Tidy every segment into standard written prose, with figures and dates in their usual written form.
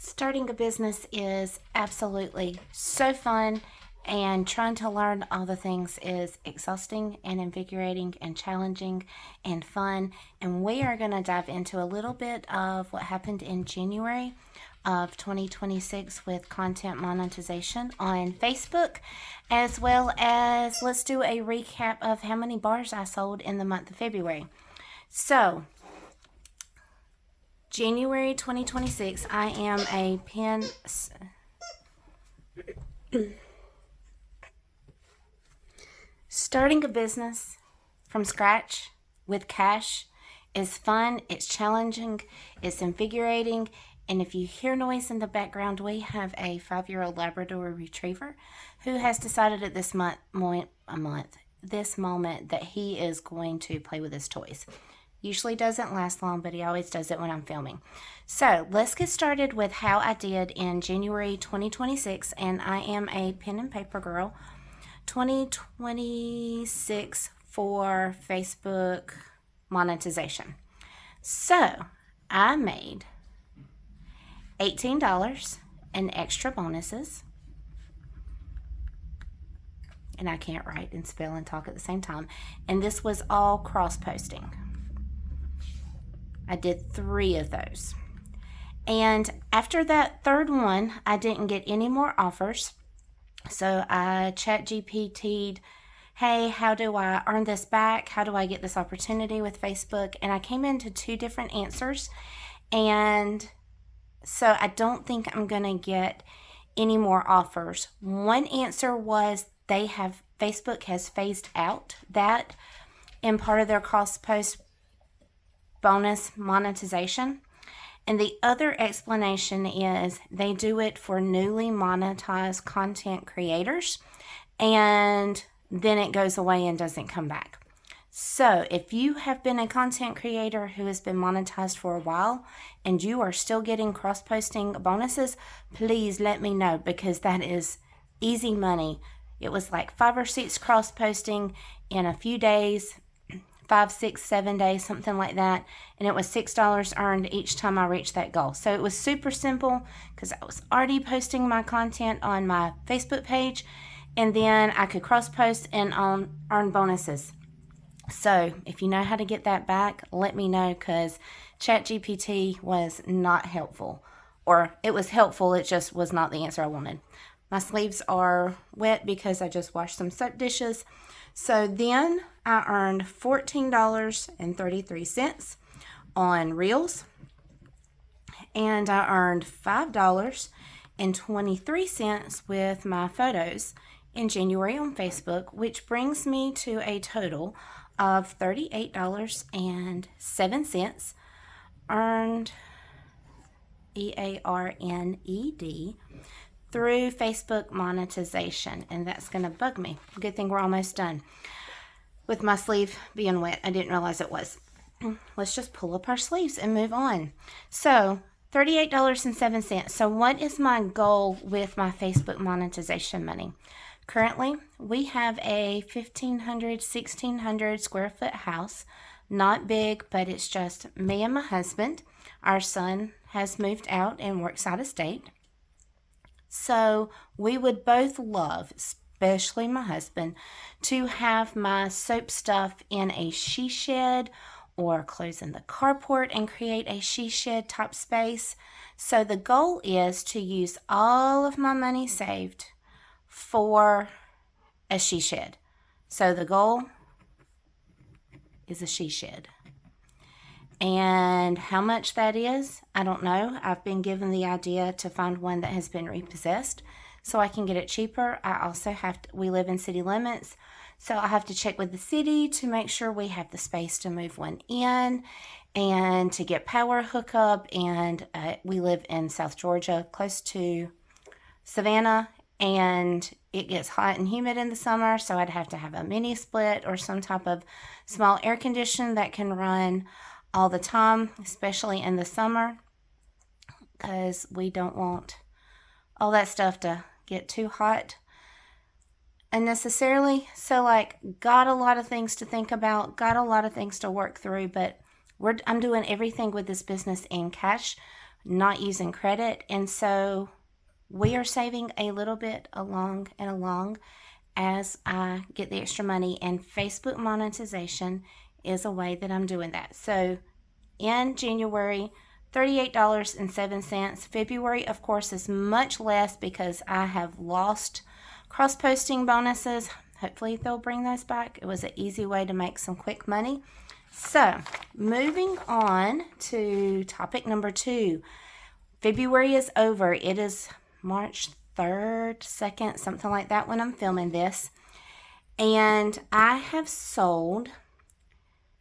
Starting a business is absolutely so fun, and trying to learn all the things is exhausting and invigorating and challenging and fun. And we are going to dive into a little bit of what happened in January of 2026 with content monetization on Facebook, as well as let's do a recap of how many bars I sold in the month of February. So, January 2026, I am a pen. Starting a business from scratch with cash is fun, it's challenging, it's invigorating, and if you hear noise in the background, we have a 5-year-old Labrador Retriever who has decided at this moment that he is going to play with his toys. Usually doesn't last long, but he always does it when I'm filming. So let's get started with how I did in January 2026, and I am a pen and paper girl. 2026 for Facebook monetization. So I made $18 in extra bonuses. And I can't write and spell and talk at the same time. And this was all cross-posting. I did 3 of those. And after that third one, I didn't get any more offers. So I ChatGPT'd, hey, how do I earn this back? How do I get this opportunity with Facebook? And I came into 2 different answers. And so I don't think I'm going to get any more offers. One answer was Facebook has phased out that in part of their cross-post bonus monetization. And the other explanation is they do it for newly monetized content creators, and then it goes away and doesn't come back. So if you have been a content creator who has been monetized for a while and you are still getting cross-posting bonuses, please let me know, because that is easy money. It was like 5 or 6 cross-posting in a few days, 5, 6, 7 days, something like that. And it was $6 earned each time I reached that goal. So it was super simple because I was already posting my content on my Facebook page, and then I could cross post and earn bonuses. So if you know how to get that back, let me know, because ChatGPT was not helpful. Or it was helpful, it just was not the answer I wanted. My sleeves are wet because I just washed some soap dishes. So then I earned $14.33 on Reels, and I earned $5.23 with my photos in January on Facebook, which brings me to a total of $38.07 earned, EARNED, through Facebook monetization. And that's going to bug me. Good thing we're almost done. With my sleeve being wet, I didn't realize it was. Let's just pull up our sleeves and move on. So $38.07. So what is my goal with my Facebook monetization money? Currently, we have a 1,600 square foot house. Not big, but it's just me and my husband. Our son has moved out and works out of state. So we would both love, especially my husband, to have my soap stuff in a she shed or close in the carport and create a she shed type space. So the goal is to use all of my money saved for a she shed. So the goal is a she shed. And how much that is, I don't know. I've been given the idea to find one that has been repossessed so I can get it cheaper. I also we live in city limits, so I have to check with the city to make sure we have the space to move one in and to get power hookup. And we live in South Georgia, close to Savannah, and it gets hot and humid in the summer, so I'd have to have a mini split or some type of small air condition that can run all the time, especially in the summer, because we don't want all that stuff to get too hot unnecessarily. So got a lot of things to think about, got a lot of things to work through, but I'm doing everything with this business in cash. not using credit. And so we are saving a little bit along and along as I get the extra money, and Facebook monetization is a way that I'm doing that. So in January, $38.07. February, of course, is much less because I have lost cross-posting bonuses. Hopefully they'll bring those back. It was an easy way to make some quick money. So moving on to topic number 2. February is over. It is March 3rd, 2nd, something like that when I'm filming this. And I have sold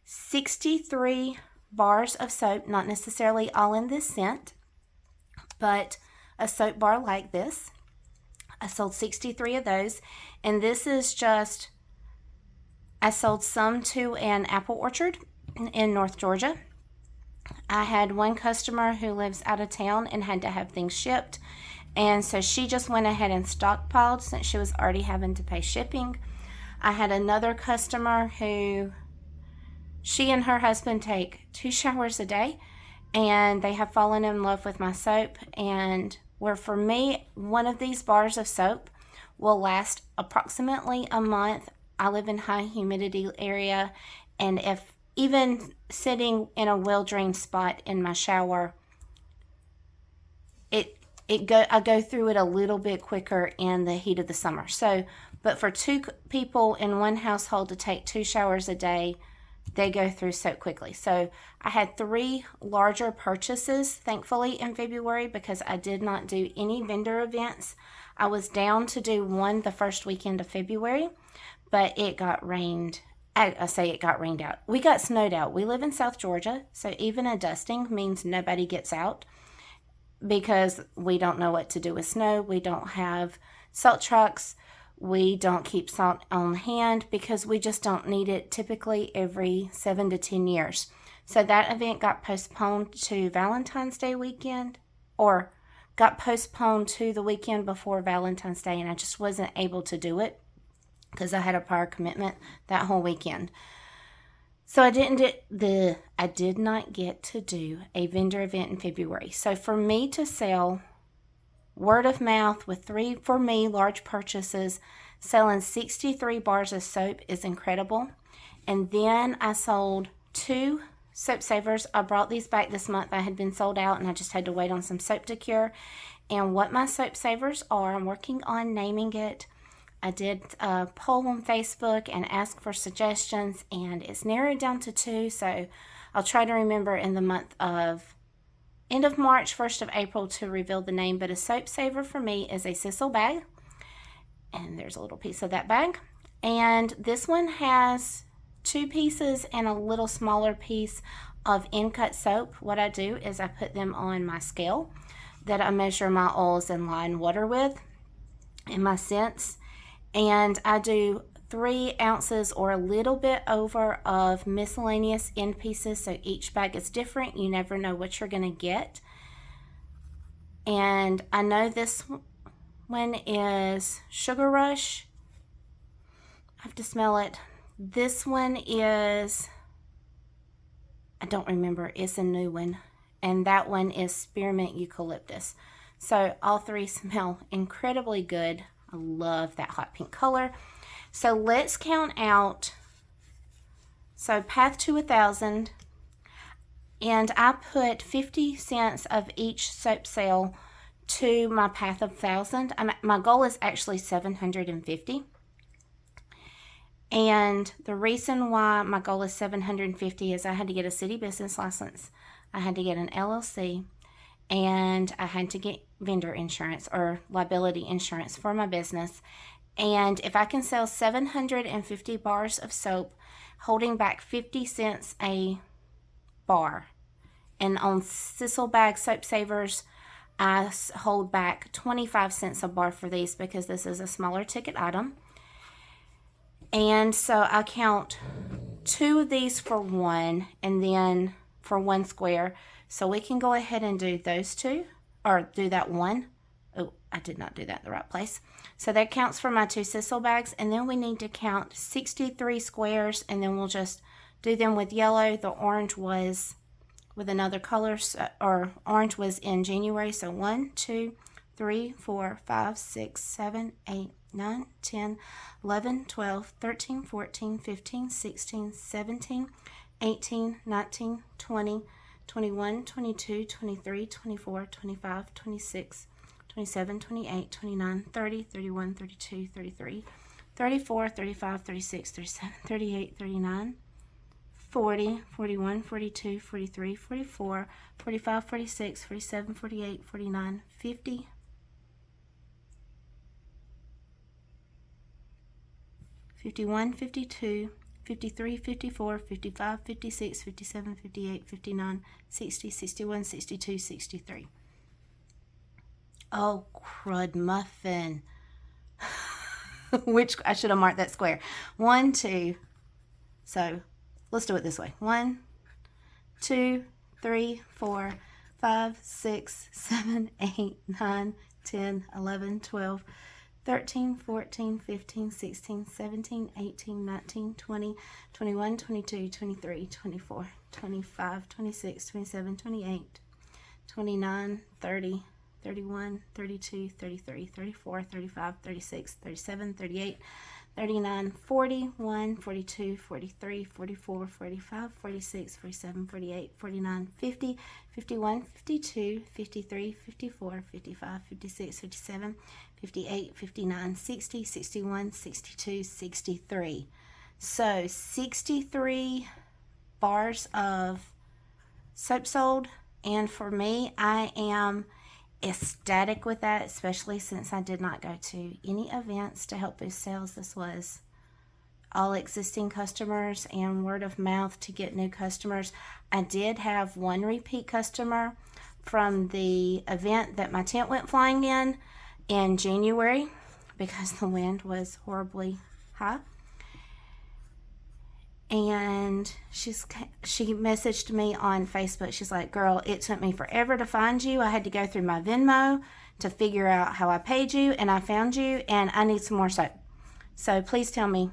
63 bars of soap, not necessarily all in this scent, but a soap bar like this. I sold 63 of those, and this is just, I sold some to an apple orchard in North Georgia. I had one customer who lives out of town and had to have things shipped, and so she just went ahead and stockpiled since she was already having to pay shipping. I had another customer who, she and her husband take 2 showers a day, and they have fallen in love with my soap. And where for me, one of these bars of soap will last approximately a month. I live in high humidity area, and if even sitting in a well-drained spot in my shower, I go through it a little bit quicker in the heat of the summer. So, but for 2 people in one household to take 2 showers a day, they go through soap quickly. So I had 3 larger purchases, thankfully, in February because I did not do any vendor events. I was down to do one the first weekend of February, but it got rained. I say it got rained out. We got snowed out. We live in South Georgia, so even a dusting means nobody gets out because we don't know what to do with snow. We don't have salt trucks. We don't keep salt on hand because we just don't need it typically every 7 to 10 years. So that event got postponed to Valentine's Day weekend, or got postponed to the weekend before Valentine's Day, and I just wasn't able to do it because I had a prior commitment that whole weekend. So I did not get to do a vendor event in February. So for me to sell word of mouth with 3, for me, large purchases, selling 63 bars of soap is incredible. And then I sold 2 soap savers. I brought these back this month. I had been sold out and I just had to wait on some soap to cure. And what my soap savers are, I'm working on naming it. I did a poll on Facebook and ask for suggestions, and it's narrowed down to 2. So I'll try to remember in the month of end of March, 1st of April to reveal the name. But a soap saver for me is a sisal bag. And there's a little piece of that bag. And this one has 2 pieces and a little smaller piece of in-cut soap. What I do is I put them on my scale that I measure my oils and line water with and my scents. And I do 3 ounces or a little bit over of miscellaneous end pieces. So each bag is different. You never know what you're going to get. And I know this one is Sugar Rush. I have to smell it. This one is, I don't remember. It's a new one. And that one is Spearmint Eucalyptus. So all 3 smell incredibly good. I love that hot pink color. So let's count out. So Path to 1,000. And I put 50 cents of each soap sale to my Path of 1,000. My goal is actually 750. And the reason why my goal is 750 is I had to get a city business license. I had to get an LLC. And I had to get vendor insurance or liability insurance for my business. And if I can sell 750 bars of soap, holding back 50 cents a bar. And on sisal bag soap savers, I hold back 25 cents a bar for these because this is a smaller ticket item. And so I count 2 of these for 1 and then for 1 square. So we can go ahead and do those 2 or do that 1. Oh, I did not do that in the right place. So that counts for my 2 sisal bags. And then we need to count 63 squares, and then we'll just do them with yellow. The orange was with another color, or orange was in January. So 1, 2, 3, 4, 5, 6, 7, 8, 9, 10, 11, 12, 13, 14, 15, 16, 17, 18, 19, 20, 21, 22, 23, 24, 25, 26, 27, 28, 29, 30, 31, 32, 33, 34, 35, 36, 37, 38, 39, 40, 41, 42, 43, 44, 45, 46, 47, 48, 49, 50, 51, 52, 53, 54, 55, 56, 57, 58, 59, 60, 61, 62, 63. Oh, crud muffin. Which I should have marked that square. 1, 2. So let's do it this way. 1, 2, 3, 4, 5, 6, 7, 8, 9, 10, 11, 12, 13, 14, 15, 16, 17, 18, 19, 20, 21, 22, 23, 24, 25, 26, 27, 28, 29, 30, 31, 32, 33, 34, 35, 36, 37, 38, 39, 41, 42, 43, 44, 45, 46, 47, 48, 49, 50, 51, 52, 53, 54, 55, 56, 57, 58, 59, 60, 61, 62, 63. So 63 bars of soap sold, and for me, I am ecstatic with that, especially since I did not go to any events to help boost sales. This was all existing customers and word of mouth to get new customers. I did have one repeat customer from the event that my tent went flying in January, because the wind was horribly high. And she messaged me on Facebook. She's like, girl, it took me forever to find you. I had to go through my Venmo to figure out how I paid you, and I found you, and I need some more soap. So please tell me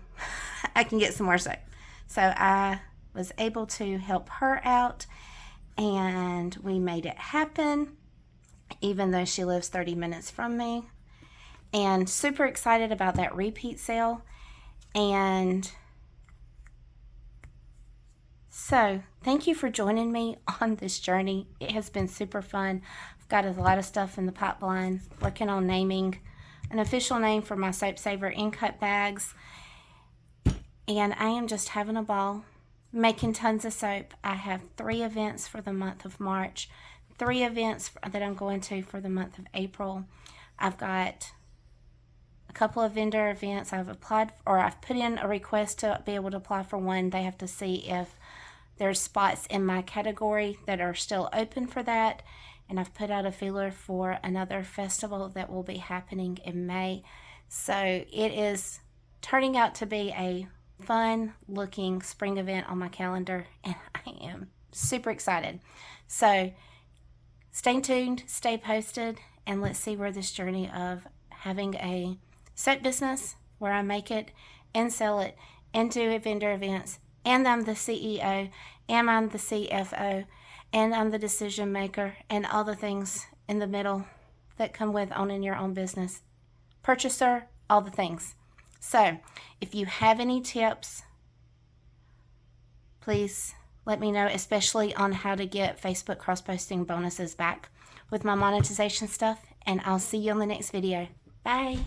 I can get some more soap. So I was able to help her out, and we made it happen, even though she lives 30 minutes from me. And super excited about that repeat sale. And so, thank you for joining me on this journey. It has been super fun. I've got a lot of stuff in the pipeline, working on naming an official name for my Soap Saver in-cut bags. And I am just having a ball, making tons of soap. I have 3 events for the month of March, 3 events that I'm going to for the month of April. I've got a couple of vendor events. I've put in a request to be able to apply for one. They have to see if there's spots in my category that are still open for that. And I've put out a feeler for another festival that will be happening in May. So it is turning out to be a fun looking spring event on my calendar, and I am super excited. So stay tuned, stay posted, and let's see where this journey of having a soap business where I make it and sell it and do vendor events, and I'm the CEO, and I'm the CFO, and I'm the decision maker, and all the things in the middle that come with owning your own business. Purchaser, all the things. So if you have any tips, please let me know, especially on how to get Facebook cross-posting bonuses back with my monetization stuff, and I'll see you on the next video. Bye.